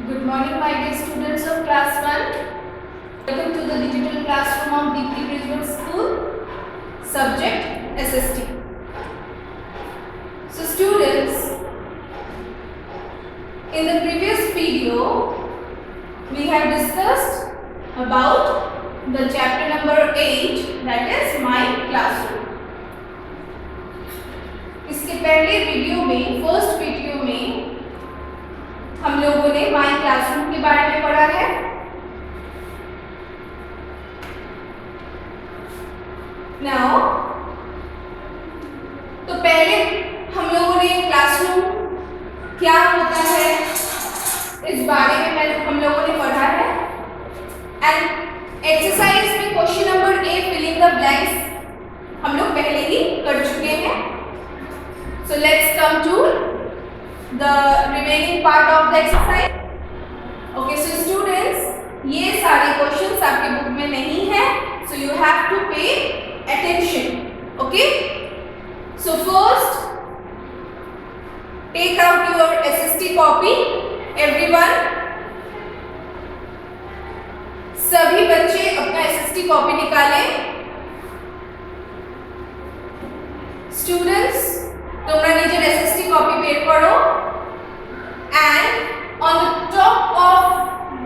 Good morning, my dear students of class 1. Welcome to the digital classroom of Deepti Bridgewell School. Subject SST. So students, in the previous video, we have discussed about the chapter number 8, that is My Classroom. इसके पहले video में, first video में हम लोगों ने माई classroom के बारे में पढ़ा है। नाउ तो पहले हम लोगों ने क्लासरूम क्या होता है इस बारे में हम लोगों ने पढ़ा है। एंड एक्सरसाइज में question number A filling the blanks हम लोग पहले ही कर चुके हैं। So let's come to the remaining part of the exercise. Okay, so students, ये सारे questions आपके बुक में नहीं है, so you have to pay attention. Okay, so first take out your SST copy, everyone. सभी बच्चे अपना SST copy निकालें. Students, তোমরা নিজের SST copy বের করো and on the top of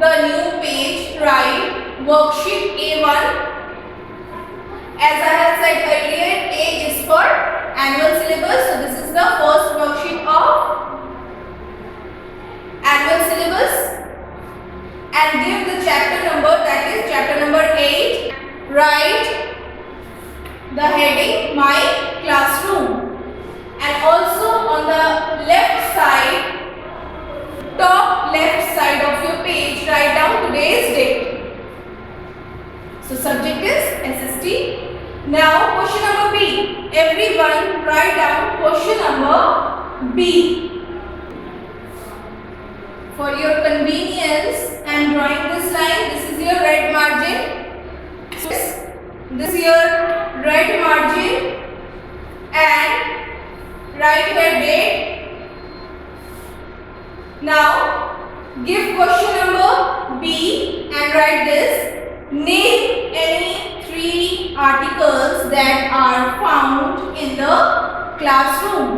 the new page write worksheet A1. As I have said earlier, A is for annual syllabus, so this is the first worksheet of annual syllabus, and give the chapter number, that is chapter number 8. Write the heading My Classroom. And also on the left side, top left side of your page, write down today's date. So subject is SST. Now question number B. Everyone write down question number B. For your convenience, I am drawing this line. This is your red margin. This is your red margin, and write your date. Now give question number B and write this. Name any 3 articles that are found in the classroom.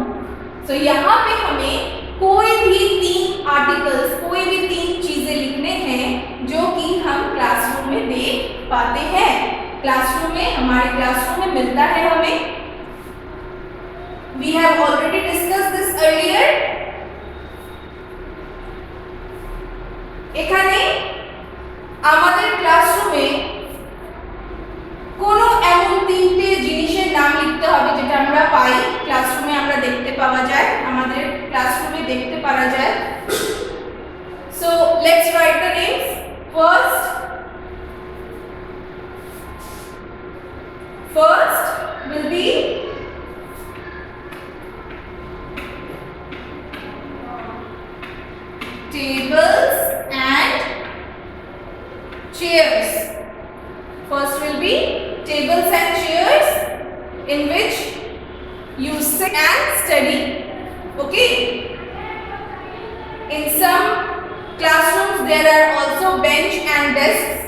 So यहाँ पे हमें कोई भी 3 articles, कोई भी 3 चीजें लिखने हैं जो कि हम क्लासरूम में देख पाते हैं। क्लासरूम में, हमारे क्लासरूम में मिलता है हमें। We have already discussed this earlier. এখানে আমাদের ক্লাসরুমে কোনো এমন 3টে জিনিসের নাম লিখতে হবে যেটা আমরা পাই ক্লাসরুমে, আমরা দেখতে পাওয়া যায়, আমাদের ক্লাসরুমে দেখতে পাওয়া যায়। So let's write the names. First will be tables and chairs. First will be tables and chairs in which you sit and study. Okay. In some classrooms there are also bench and desks.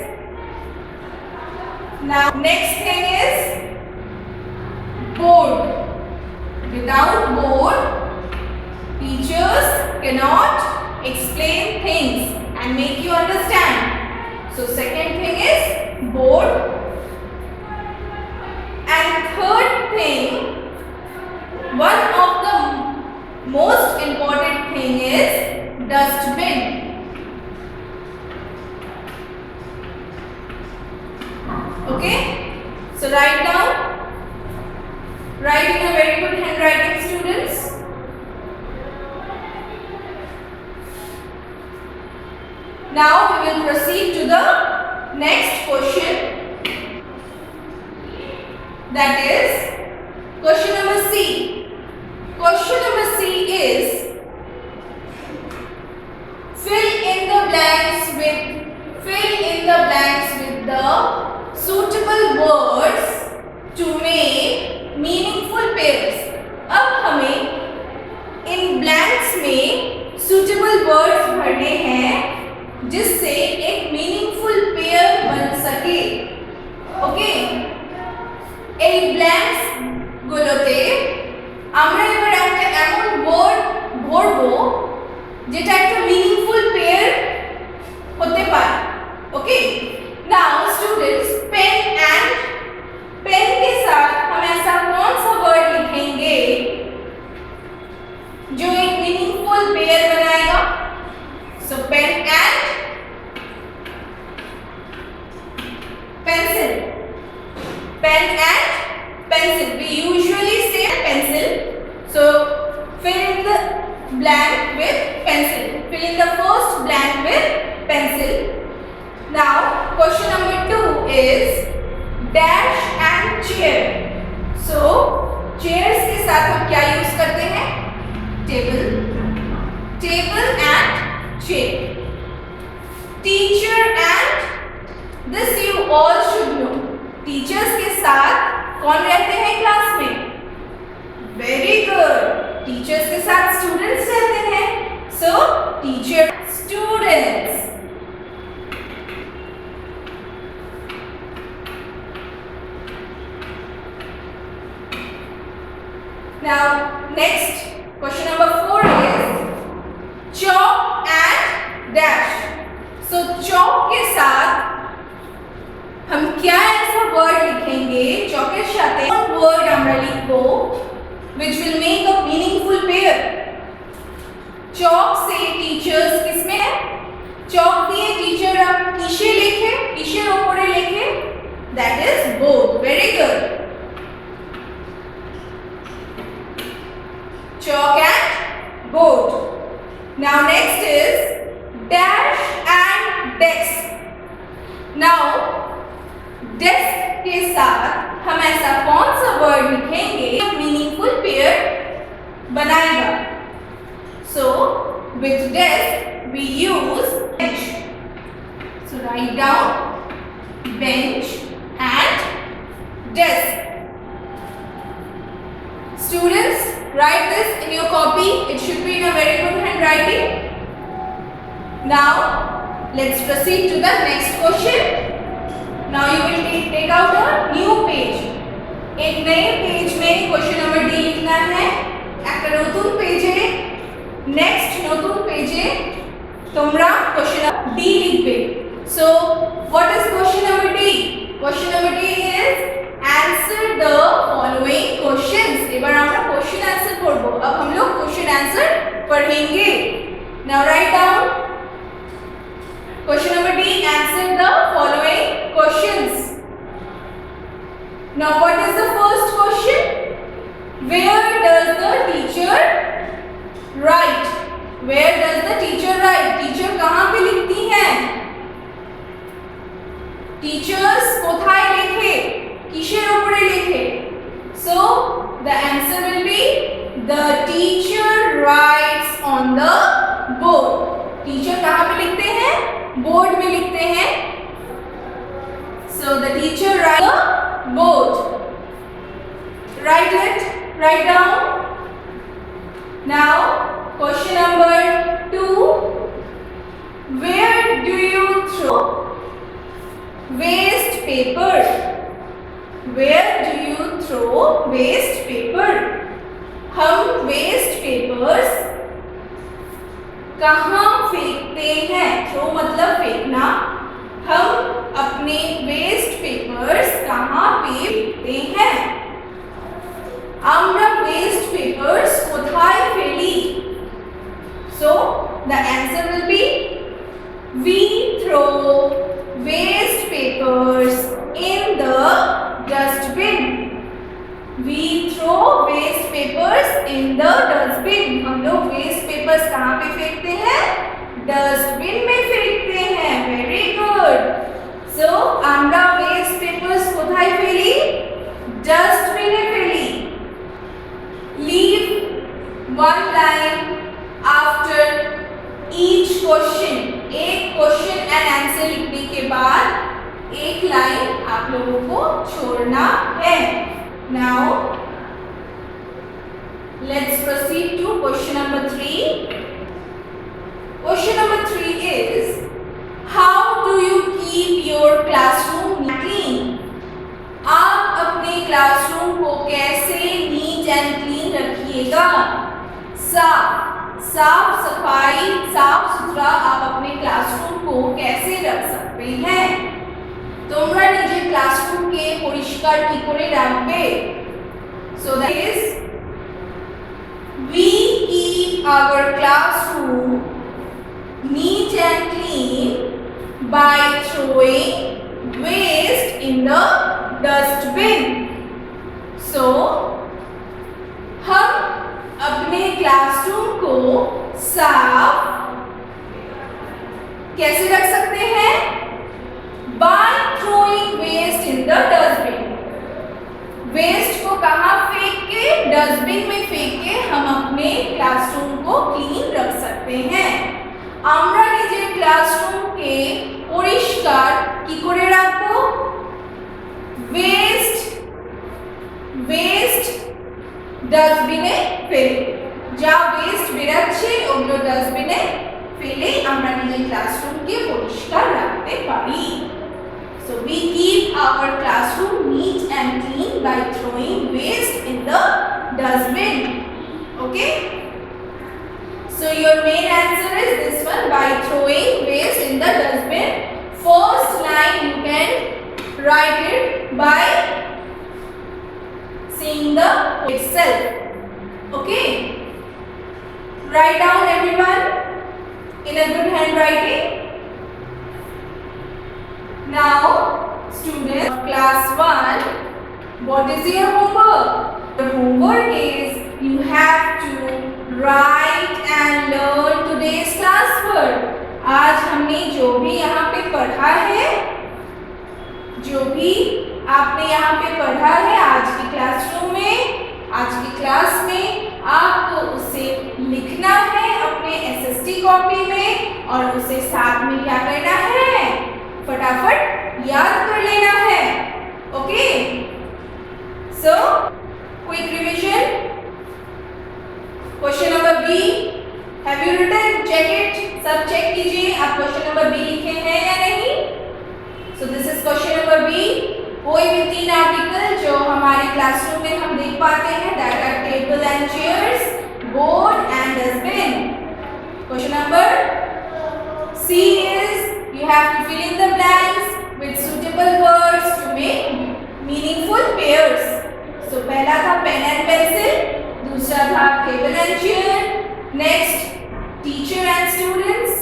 Now next thing is board. Without board, teachers cannot explain things and make you understand. So second thing is board, and third thing, one of the most important thing is dustbin. Okay, so write down, write in a very good handwriting, students. Now we will proceed to the next question, that is question number C. Question number C is fill in the blanks with the suitable words to make meaningful pairs. अब हमें इन blanks में suitable words भरने हैं जिससे एक meaningful pair बन सके। Okay, এই ব্ল্যাঙ্কস গুলোতে আমরা এবার একটা এমন ওয়ার্ড ভরবো যেটা একটা মিনিংফুল পেয়ার হতে পারে। Okay, now students, pen and pen के साथ हम ऐसा कौन सा वर्ड लिखेंगे जो एक मीनिंगफुल पेयर बनाएगा? So pen and pencil. Pen and pencil. We usually say pencil. So fill in the blank with pencil. Fill in the first blank with pencil. Now question number 2 is dash and chair. So chairs के साथ हम क्या use करते हैं? Table. Table and chair. Teacher and this you all should know. Teachers के साथ कौन रहते हैं क्लास में? वेरी गुड, टीचर्स के साथ स्टूडेंट्स रहते हैं। सो teacher, students. Now next question number 4 is chalk and dash. So chalk के साथ हम क्या ऐसा वर्ड लिखेंगे चौकेर साथे वर्ड আমরা লিখবো which will make a meaningful pair? चौक से टीचर्स किसमें है? चौक दिए टीचर आप किसे लिखे? किसের উপরে লিখে? that is board. very good. chalk and board. now next is dash and desk. now desk के साथ हम ऐसा कौन सा वर्ड लिखेंगे मीनिंगफुल पेयर बनाएगा? So with desk we use bench. So write down bench and desk. Students, write this in your copy. It should be in a very good handwriting. Now let's proceed to the next question. Now you will take out a new page. एक नए page में question number D लिखना है। একটা নতুন পেজে next নতুন পেজে তোমরা क्वेश्चन डी लिखবে। So what is question number D? Question number D is answer the following questions. এবার আমরা क्वेश्चन आंसर করব। अब हम लोग क्वेश्चन आंसर पढ़ेंगे। Now write down question number D. Answer the following questions. Now what is the first question? Where does the teacher write? Where does the teacher write? Teacher कहाँ पे लिखती हैं? Teachers कोথায় लिखे? किसের উপরে लिखे? So the answer will be the teacher writes on the board. Teacher कहाँ पे लिखते हैं? बोर्ड में लिखते हैं। So the teacher writes the board. Write it. Write down. Now question number 2. Where do you throw waste paper? Where do you throw waste paper? हम waste papers कहाँ फेंकते हैं? थ्रो मतलब फेंकना। हम अपने वेस्ट पेपर्स कहाँ पे फेंकते हैं? আমরা वेस्ट पेपर्स কোথায় ফেলি? So the answer will be we throw waste papers in the dustbin. We throw waste papers in the dustbin. हम लोग वेस्ट पेपर्स कहाँ पे फेंकते हैं? डस्टबिन में फेंकते हैं। Very good. सो আমরা वेस्ट पेपर्स কোথায় ফেলি? डस्टबिने ফেলি. Leave one line after each question. एक क्वेश्चन एंड आंसर लिखने के बाद एक लाइन आप लोगों को छोड़ना है. Now let's proceed to question number 3. Question number 3 is साफ सफाई, साफ सुथरा आप अपने क्लासरूम को कैसे रख सकते हैं। তোমরা নিজের ক্লাসরুমকে পরিষ্কার কি করে রাখবে? So that is, we keep our classroom neat and clean by throwing waste in the dustbin. So हम अपने क्लासरूम को साफ कैसे रख सकते हैं? By throwing waste in the dustbin. Waste को कहाँ फेंक के? डस्टबिन में फेंक के हम अपने क्लासरूम को क्लीन रख सकते हैं। আমরা নিজের ক্লাসরুমকে পরিষ্কার কি করে রাখবো? ওয়েস্ট ডাস্টবিনে ফেলে, যা ওয়েস্ট বেরাচ্ছে ওগুলো ডাস্টবিনে ফেলে আমরা নিজের ক্লাসরুমকে পরিষ্কার রাখতে পারি। So we keep our classroom neat and clean by throwing waste in the dustbin. Okay? So your main answer is this one, by throwing waste in the dustbin. First line you can write it by seeing the itself. Okay? Write down everyone in a good handwriting. Now, students of class 1, what is your homework? The homework is you have to write and learn today's class word. आज हमने जो भी यहाँ पे पढ़ा है, जो भी आपने यहाँ पे पढ़ा है आज की क्लासरूम में, आज की क्लास में, आपको उसे लिखना है अपने एसएसटी कॉपी में और उसे साथ में क्या करना है? फटाफट याद कर लेना है। Okay? So quick revision. Question number B, have you written? Check it, सब चेक कीजिए आप क्वेश्चन नंबर बी लिखे हैं या नहीं। So this is question number B. कोई भी 3 आर्टिकल जो हमारे क्लासरूम में हम देख पाते हैं, that are table and chairs, board and dustbin. Question number C is you have to fill in the blanks with suitable words to make meaningful pairs. So पहला था pen and pencil, दूसरा था table and chair, next teacher and students,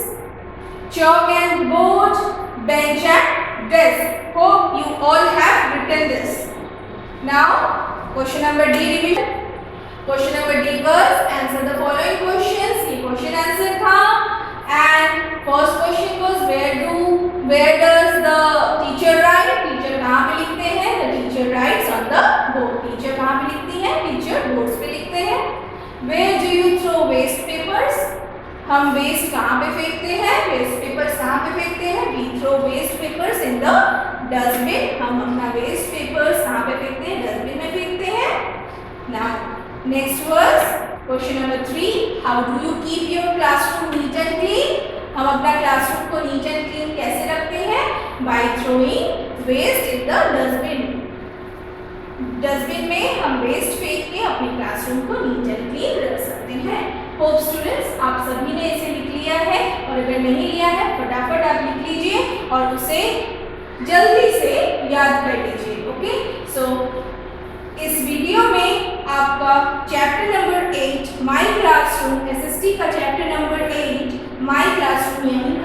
chalk and board, bench and desk. Hope you all have written this. Now question number D revision. Question number D was answer the following questions. ये question answer था and first question was where does the teacher write? Teacher कहाँ पे लिखते हैं? The teacher writes on the board. Teacher कहाँ पे लिखती है? टीचर बोर्ड्स पे लिखते हैं। Where do you throw waste papers? हम वेस्ट कहाँ पे फेंकते हैं? वेस्ट पेपर्स कहाँ पे फेंकते हैं? We throw waste papers in the dustbin. हम अपना वेस्ट पेपर्स कहाँ पे फेंकते हैं? डस्टबिन में फेंकते हैं। Now next was question number 3. How do you keep your classroom neat and clean? हम अपना क्लासरूम को नीट एंड क्लीन कैसे रखते हैं? By throwing waste in the dustbin. Dustbin में हम वेस्ट फेंक के अपने क्लासरूम को नीट एंड क्लीन रख सकते हैं। होप स्टूडेंट्स आप सभी ने इसे लिख लिया है, और अगर नहीं लिया है फटाफट आप लिख लीजिए और उसे जल्दी से याद कर लीजिए। ओके? सो इस वीडियो में आपका chapter number 8 my classroom, SST का चैप्टर नंबर 8 माय क्लासरूम यहीं